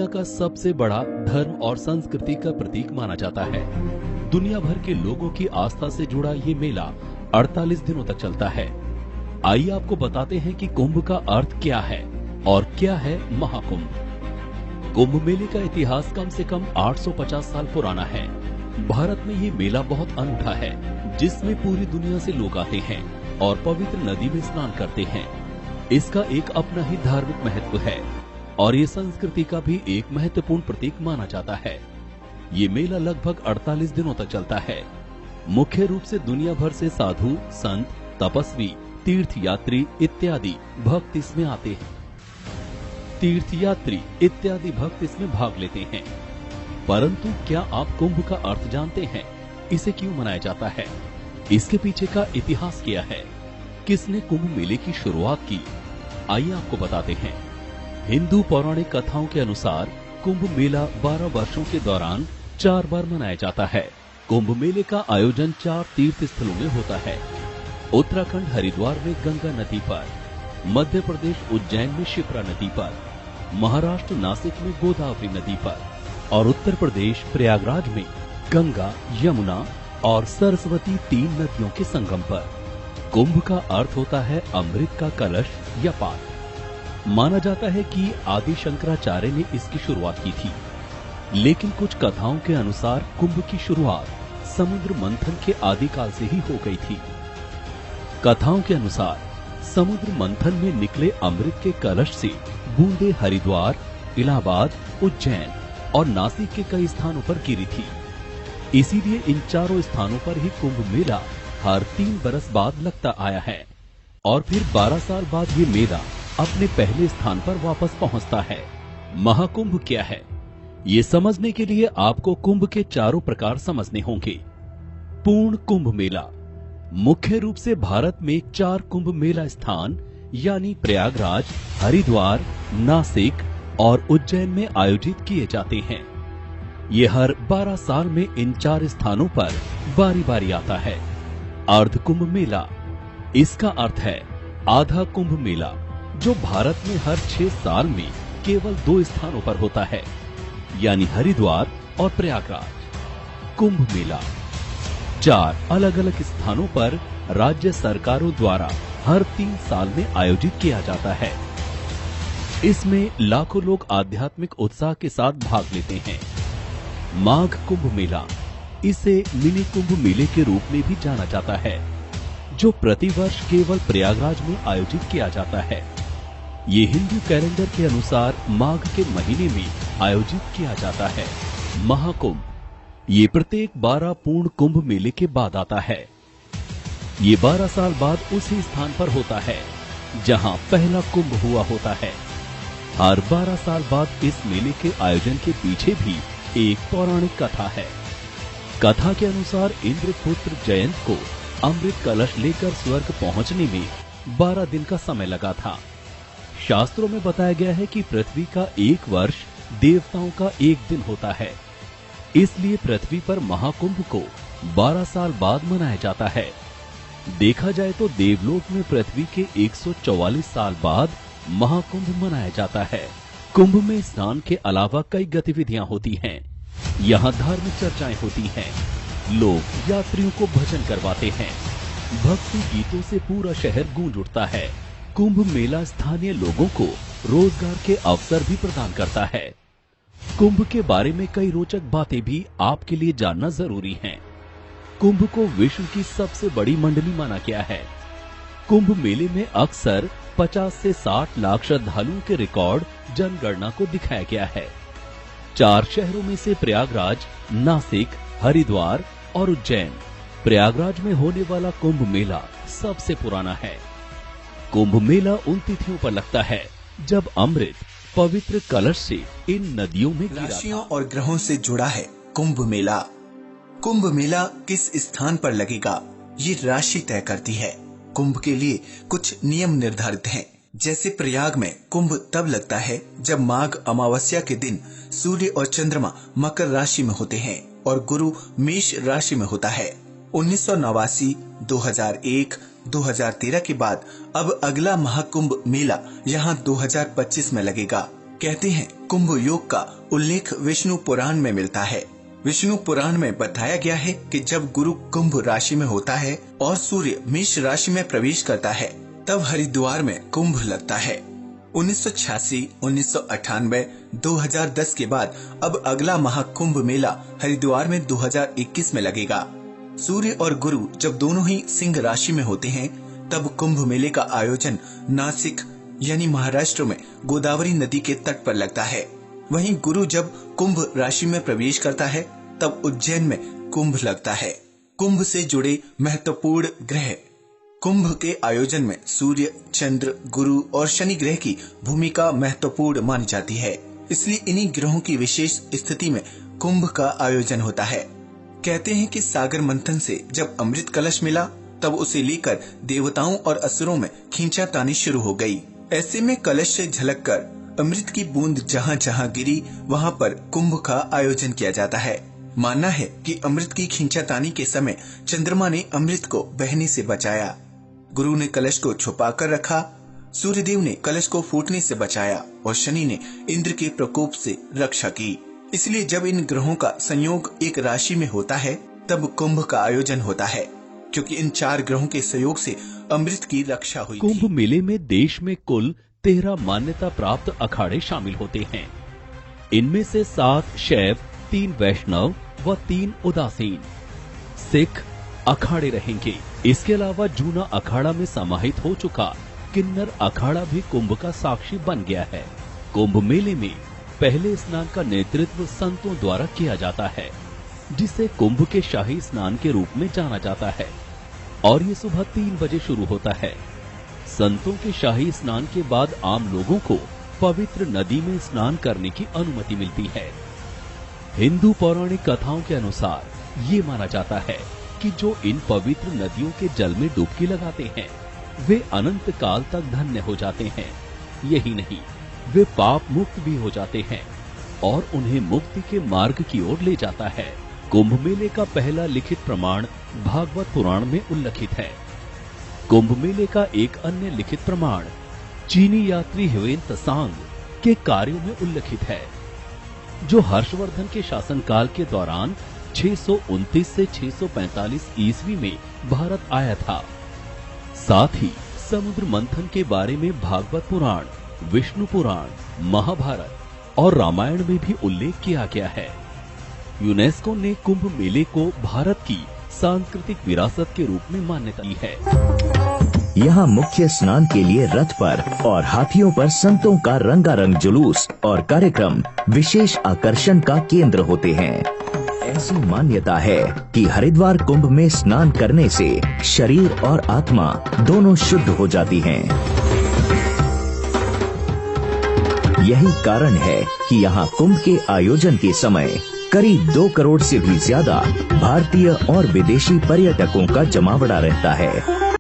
दुनिया का सबसे बड़ा धर्म और संस्कृति का प्रतीक माना जाता है। दुनिया भर के लोगों की आस्था से जुड़ा ये मेला 48 दिनों तक चलता है। आइए आपको बताते हैं कि कुंभ का अर्थ क्या है और क्या है महाकुंभ। कुंभ मेले का इतिहास कम से कम 850 साल पुराना है। भारत में ये मेला बहुत अनूठा है, जिसमें पूरी दुनिया से लोग आते हैं और पवित्र नदी में स्नान करते हैं। इसका एक अपना ही धार्मिक महत्व है और ये संस्कृति का भी एक महत्वपूर्ण प्रतीक माना जाता है। ये मेला लगभग 48 दिनों तक चलता है। मुख्य रूप से दुनिया भर से साधु, संत, तपस्वी, तीर्थयात्री इत्यादि भक्त इसमें भाग लेते हैं। परंतु क्या आप कुंभ का अर्थ जानते हैं? इसे क्यों मनाया जाता है? इसके पीछे का इतिहास क्या है? किसने कुंभ मेले की शुरुआत की? आइए आपको बताते हैं। हिंदू पौराणिक कथाओं के अनुसार कुंभ मेला 12 वर्षों के दौरान 4 बार मनाया जाता है। कुंभ मेले का आयोजन 4 तीर्थ स्थलों में होता है। उत्तराखंड हरिद्वार में गंगा नदी पर, मध्य प्रदेश उज्जैन में शिप्रा नदी पर, महाराष्ट्र नासिक में गोदावरी नदी पर और उत्तर प्रदेश प्रयागराज में गंगा, यमुना और सरस्वती 3 नदियों के संगम पर। कुंभ का अर्थ होता है अमृत का कलश या पात्र। माना जाता है कि आदि शंकराचार्य ने इसकी शुरुआत की थी, लेकिन कुछ कथाओं के अनुसार कुंभ की शुरुआत समुद्र मंथन के आदिकाल से ही हो गई थी। कथाओं के अनुसार समुद्र मंथन में निकले अमृत के कलश से बूंदे हरिद्वार, इलाहाबाद, उज्जैन और नासिक के कई स्थानों पर गिरी थी। इसीलिए इन चारों स्थानों पर ही कुंभ मेला हर 3 बरस बाद लगता आया है और फिर 12 साल बाद ये मेला अपने पहले स्थान पर वापस पहुंचता है। महाकुंभ क्या है? ये समझने के लिए आपको कुंभ के चारों प्रकार समझने होंगे। पूर्ण कुंभ मेला। मुख्य रूप से भारत में 4 कुंभ मेला स्थान यानी प्रयागराज, हरिद्वार, नासिक और उज्जैन में आयोजित किए जाते हैं। ये हर 12 साल में इन 4 स्थानों पर बारी बारी आता है। अर्ध कुंभ मेला, इसका अर्थ है आधा कुंभ मेला, जो भारत में हर 6 साल में केवल 2 स्थानों पर होता है, यानी हरिद्वार और प्रयागराज। कुंभ मेला 4 अलग अलग स्थानों पर राज्य सरकारों द्वारा हर 3 साल में आयोजित किया जाता है। इसमें लाखों लोग आध्यात्मिक उत्साह के साथ भाग लेते हैं। माघ कुंभ मेला, इसे मिनी कुंभ मेले के रूप में भी जाना जाता है, जो प्रतिवर्ष केवल प्रयागराज में आयोजित किया जाता है। ये हिंदू कैलेंडर के अनुसार माघ के महीने में आयोजित किया जाता है। महाकुंभ, ये प्रत्येक 12 पूर्ण कुंभ मेले के बाद आता है। ये 12 साल बाद उसी स्थान पर होता है जहां पहला कुंभ हुआ होता है। हर 12 साल बाद इस मेले के आयोजन के पीछे भी एक पौराणिक कथा है। कथा के अनुसार इंद्रपुत्र जयंत को अमृत कलश लेकर स्वर्ग पहुंचने में 12 दिन का समय लगा था। शास्त्रों में बताया गया है कि पृथ्वी का 1 वर्ष देवताओं का 1 दिन होता है। इसलिए पृथ्वी पर महाकुंभ को 12 साल बाद मनाया जाता है। देखा जाए तो देवलोक में पृथ्वी के 144 साल बाद महाकुंभ मनाया जाता है। कुंभ में स्नान के अलावा कई गतिविधियां होती हैं। यहाँ धार्मिक चर्चाएं होती हैं। लोग यात्रियों को भजन करवाते हैं। भक्ति गीतों से पूरा शहर गूंज उठता है। कुंभ मेला स्थानीय लोगों को रोजगार के अवसर भी प्रदान करता है। कुंभ के बारे में कई रोचक बातें भी आपके लिए जानना जरूरी हैं। कुंभ को विश्व की सबसे बड़ी मंडली माना गया है। कुंभ मेले में अक्सर 50 से 60 लाख श्रद्धालुओं के रिकॉर्ड जनगणना को दिखाया गया है। 4 शहरों में से प्रयागराज, नासिक, हरिद्वार और उज्जैन। प्रयागराज में होने वाला कुंभ मेला सबसे पुराना है। कुंभ मेला उन तिथियों पर लगता है जब अमृत पवित्र कलश से इन नदियों में गिरा। राशियों और ग्रहों से जुड़ा है कुंभ मेला। कुंभ मेला किस स्थान पर लगेगा, ये राशि तय करती है। कुंभ के लिए कुछ नियम निर्धारित हैं। जैसे प्रयाग में कुंभ तब लगता है जब माघ अमावस्या के दिन सूर्य और चंद्रमा मकर राशि में होते हैं और गुरु मेष राशि में होता है। 1989, 2001, 2013 के बाद अब अगला महाकुंभ मेला यहाँ 2025 में लगेगा। कहते हैं कुंभ योग का उल्लेख विष्णु पुराण में मिलता है। विष्णु पुराण में बताया गया है कि जब गुरु कुंभ राशि में होता है और सूर्य मेष राशि में प्रवेश करता है, तब हरिद्वार में कुंभ लगता है। 1986, 1998, 2010 के बाद अब अगला महाकुंभ मेला हरिद्वार में 2021 में लगेगा। सूर्य और गुरु जब दोनों ही सिंह राशि में होते हैं, तब कुंभ मेले का आयोजन नासिक यानी महाराष्ट्र में गोदावरी नदी के तट पर लगता है। वहीं गुरु जब कुंभ राशि में प्रवेश करता है, तब उज्जैन में कुंभ लगता है। कुंभ से जुड़े महत्वपूर्ण ग्रह। कुंभ के आयोजन में सूर्य, चंद्र, गुरु और शनि ग्रह की भूमिका महत्वपूर्ण मानी जाती है। इसलिए इन्हीं ग्रहों की विशेष स्थिति में कुंभ का आयोजन होता है। कहते हैं कि सागर मंथन से जब अमृत कलश मिला, तब उसे लेकर देवताओं और असुरों में खींचातानी शुरू हो गई। ऐसे में कलश से झलककर अमृत की बूंद जहाँ जहाँ गिरी, वहाँ पर कुंभ का आयोजन किया जाता है। मानना है कि अमृत की खींचातानी के समय चंद्रमा ने अमृत को बहने से बचाया, गुरु ने कलश को छुपा कर रखा, सूर्यदेव ने कलश को फूटने से बचाया और शनि ने इंद्र के प्रकोप से रक्षा की। इसलिए जब इन ग्रहों का संयोग एक राशि में होता है, तब कुंभ का आयोजन होता है, क्योंकि इन 4 ग्रहों के सहयोग से अमृत की रक्षा हुई। कुंभ मेले में देश में कुल 13 मान्यता प्राप्त अखाड़े शामिल होते हैं। इनमें से 7 शैव, 3 वैष्णव व 3 उदासीन सिख अखाड़े रहेंगे। इसके अलावा जूना अखाड़ा में समाहित हो चुका किन्नर अखाड़ा भी कुंभ का साक्षी बन गया है। कुंभ मेले में पहले स्नान का नेतृत्व संतों द्वारा किया जाता है, जिसे कुंभ के शाही स्नान के रूप में जाना जाता है और ये सुबह 3 बजे शुरू होता है। संतों के शाही स्नान के बाद आम लोगों को पवित्र नदी में स्नान करने की अनुमति मिलती है। हिंदू पौराणिक कथाओं के अनुसार ये माना जाता है कि जो इन पवित्र नदियों के जल में डुबकी लगाते हैं, वे अनंत काल तक धन्य हो जाते हैं। यही नहीं, वे पाप मुक्त भी हो जाते हैं और उन्हें मुक्ति के मार्ग की ओर ले जाता है। कुंभ मेले का पहला लिखित प्रमाण भागवत पुराण में उल्लिखित है। कुंभ मेले का एक अन्य लिखित प्रमाण चीनी यात्री ह्वेन त्सांग के कार्यों में उल्लिखित है, जो हर्षवर्धन के शासनकाल के दौरान 629 से 645 ईस्वी में भारत आया था। साथ ही समुद्र मंथन के बारे में भागवत पुराण, विष्णु पुराण, महाभारत और रामायण में भी उल्लेख किया गया है। यूनेस्को ने कुंभ मेले को भारत की सांस्कृतिक विरासत के रूप में मान्यता दी है। यहाँ मुख्य स्नान के लिए रथ पर और हाथियों पर संतों का रंगारंग जुलूस और कार्यक्रम विशेष आकर्षण का केंद्र होते हैं। ऐसी मान्यता है कि हरिद्वार कुंभ में स्नान करने से शरीर और आत्मा दोनों शुद्ध हो जाती हैं। यही कारण है कि यहाँ कुंभ के आयोजन के समय करीब 2 करोड़ से भी ज्यादा भारतीय और विदेशी पर्यटकों का जमावड़ा रहता है।